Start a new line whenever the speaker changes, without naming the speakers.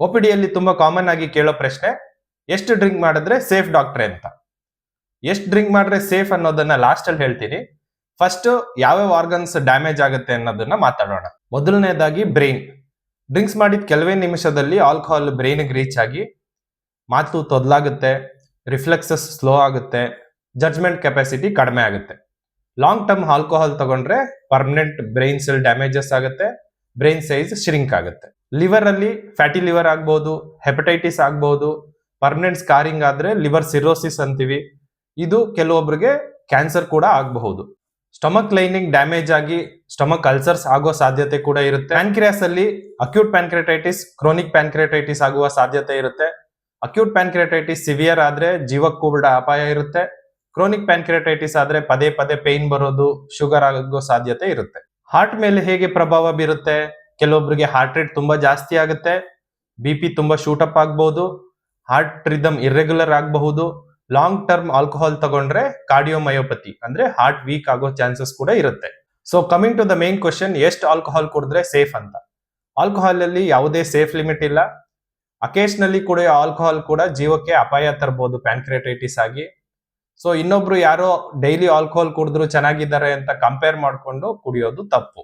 OPD ತುಂಬಾ common ಆಗಿ ಕೇಳೋ ಪ್ರಶ್ನೆ, ಎಷ್ಟು ಡ್ರಿಂಕ್ ಮಾಡಿದ್ರೆ ಸೇಫ್ ಡಾಕ್ಟ್ರೆ ಅಂತ. ಎಷ್ಟು ಡ್ರಿಂಕ್ ಮಾಡಿದ್ರೆ ಸೇಫ್ ಅನ್ನೋದನ್ನ ಲಾಸ್ಟ್ ಅಲ್ಲಿ ಹೇಳ್ತೀನಿ. ಫಸ್ಟ್ ಯಾವ್ಯಾವ ಆರ್ಗನ್ಸ್ ಡ್ಯಾಮೇಜ್ ಆಗುತ್ತೆ ಅನ್ನೋದನ್ನ ಮಾತಾಡೋಣ. ಮೊದಲನೇದಾಗಿ ಬ್ರೈನ್. ಡ್ರಿಂಕ್ಸ್ ಮಾಡಿದ ಕೆಲವೇ ನಿಮಿಷದಲ್ಲಿ ಆಲ್ಕೋಹಾಲ್ ಬ್ರೈನ್ಗೆ ರೀಚ್ ಆಗಿ ಮಾತು ತೊದಲಾಗುತ್ತೆ, ರಿಫ್ಲೆಕ್ಸಸ್ ಸ್ಲೋ ಆಗುತ್ತೆ, ಜಡ್ಜ್ಮೆಂಟ್ ಕೆಪಾಸಿಟಿ ಕಡಿಮೆ ಆಗುತ್ತೆ. ಲಾಂಗ್ ಟರ್ಮ್ ಆಲ್ಕೋಹಾಲ್ ತಗೊಂಡ್ರೆ ಪರ್ಮನೆಂಟ್ ಬ್ರೈನ್ ಸೆಲ್ ಡ್ಯಾಮೇಜಸ್ ಆಗುತ್ತೆ, ಬ್ರೈನ್ ಸೈಜ್ ಶ್ರಿಂಕ್ ಆಗುತ್ತೆ. ಲಿವರ್ ಅಲ್ಲಿ ಫ್ಯಾಟಿ ಲಿವರ್ ಆಗ್ಬಹುದು, ಹೆಪಟೈಟಿಸ್ ಆಗ್ಬಹುದು, ಪರ್ಮನೆಂಟ್ ಸ್ಕಾರಿಂಗ್ ಆದ್ರೆ ಲಿವರ್ ಸಿರೋಸಿಸ್ ಅಂತೀವಿ. ಇದು ಕೆಲವೊಬ್ಬರಿಗೆ ಕ್ಯಾನ್ಸರ್ ಕೂಡ ಆಗಬಹುದು. ಸ್ಟಮಕ್ ಲೈನಿಂಗ್ ಡ್ಯಾಮೇಜ್ ಆಗಿ ಸ್ಟಮಕ್ ಅಲ್ಸರ್ಸ್ ಆಗೋ ಸಾಧ್ಯತೆ ಕೂಡ ಇರುತ್ತೆ. ಪ್ಯಾನ್ಕ್ರಿಯಾಸ್ ಅಲ್ಲಿ ಅಕ್ಯೂಟ್ ಪ್ಯಾನ್ಕ್ರಿಯಾಟೈಟಿಸ್, ಕ್ರೋನಿಕ್ ಪ್ಯಾನ್ಕ್ರಿಯಾಟೈಟಿಸ್ ಆಗುವ ಸಾಧ್ಯತೆ ಇರುತ್ತೆ. ಅಕ್ಯೂಟ್ ಪ್ಯಾನ್ಕ್ರಿಯಾಟೈಟಿಸ್ ಸಿವಿಯರ್ ಆದ್ರೆ ಜೀವಕ್ಕೂ ಕೂಡ ಅಪಾಯ ಇರುತ್ತೆ. ಕ್ರೋನಿಕ್ ಪ್ಯಾನ್ಕ್ರಿಯಾಟೈಟಿಸ್ ಆದ್ರೆ ಪದೇ ಪದೇ ಪೇನ್ ಬರೋದು, ಶುಗರ್ ಆಗೋ ಸಾಧ್ಯತೆ ಇರುತ್ತೆ. ಹಾರ್ಟ್ ಮೇಲೆ ಹೇಗೆ ಪ್ರಭಾವ ಬೀರುತ್ತೆ? ಕೆಲವೊಬ್ಬರಿಗೆ ಹಾರ್ಟ್ ರೇಟ್ ತುಂಬಾ ಜಾಸ್ತಿ ಆಗುತ್ತೆ, BP ತುಂಬಾ ಶೂಟ್ ಅಪ್ ಆಗಬಹುದು, ಹಾರ್ಟ್ ರಿದಮ್ ಇರ್ರೆಗ್ಯುಲರ್ ಆಗಬಹುದು. ಲಾಂಗ್ ಟರ್ಮ್ ಆಲ್ಕೋಹಾಲ್ ತಗೊಂಡ್ರೆ ಕಾರ್ಡಿಯೋಮಯೋಪತಿ ಅಂದ್ರೆ ಹಾರ್ಟ್ ವೀಕ್ ಆಗೋ ಚಾನ್ಸಸ್ ಕೂಡ ಇರುತ್ತೆ. So coming to the main question, ಎಷ್ಟು ಆಲ್ಕೋಹಾಲ್ ಕುಡಿದ್ರೆ ಸೇಫ್ ಅಂತ. ಆಲ್ಕೋಹಾಲ್ ಅಲ್ಲಿ ಯಾವುದೇ ಸೇಫ್ ಲಿಮಿಟ್ ಇಲ್ಲ. ಅಕೇಶನಲ್ಲಿ ಕುಡಿಯೋ ಆಲ್ಕೋಹಾಲ್ ಕೂಡ ಜೀವಕ್ಕೆ ಅಪಾಯ ತರಬಹುದು ಪ್ಯಾನ್ಕ್ರಿಯಾಟೈಟಿಸ್ ಆಗಿ. ಸೊ ಇನ್ನೊಬ್ರು ಯಾರೋ ಡೈಲಿ ಆಲ್ಕೋಹಾಲ್ ಕುಡಿದ್ರು ಚೆನ್ನಾಗಿದ್ದಾರೆ ಅಂತ ಕಂಪೇರ್ ಮಾಡ್ಕೊಂಡು ಕುಡಿಯೋದು ತಪ್ಪು.